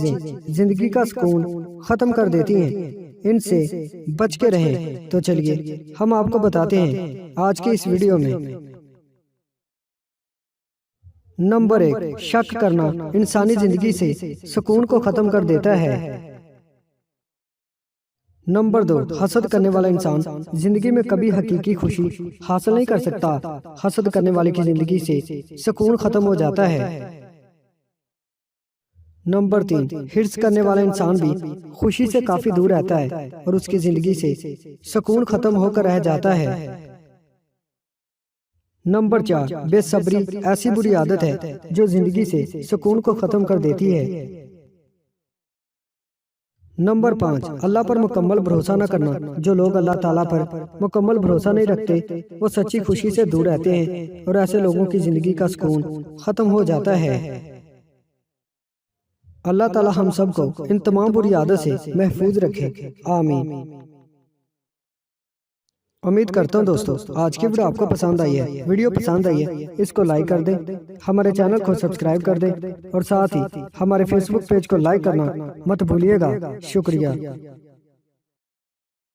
चीजें जिंदगी का सुकून खत्म कर देती हैं, इनसे बच के रहें। तो चलिए हम आपको बताते हैं आज के इस वीडियो में। नंबर 1, शक करना इंसानी जिंदगी से सुकून को खत्म कर देता है। नंबर 2, हसद करने वाला इंसान जिंदगी में कभी हकीकी खुशी हासिल नहीं कर सकता। हसद करने वाले की जिंदगी से सुकून खत्म हो जाता है। नंबर 3, हिर्स करने वाला इंसान भी खुशी से काफी दूर रहता है और उसकी जिंदगी से सुकून खत्म होकर रह जाता है। नंबर 4, बेसब्री ऐसी बुरी आदत है जो जिंदगी से सुकून को खत्म कर देती है। नंबर 5, अल्लाह पर मुकम्मल भरोसा न करना। जो लोग अल्लाह ताला पर मुकम्मल भरोसा नहीं रखते वो सच्ची खुशी से दूर रहते हैं और ऐसे लोगों की जिंदगी का सुकून खत्म हो जाता है। अल्लाह ताला हम सबको इन तमाम बुरी आदत से महफूज रखे, आमीन। उम्मीद करता हूँ दोस्तों आज की वीडियो आपको पसंद आई है। वीडियो पसंद आई है इसको लाइक कर दें, हमारे चैनल को सब्सक्राइब कर दें और साथ ही हमारे फेसबुक पेज को लाइक करना मत भूलिएगा। शुक्रिया।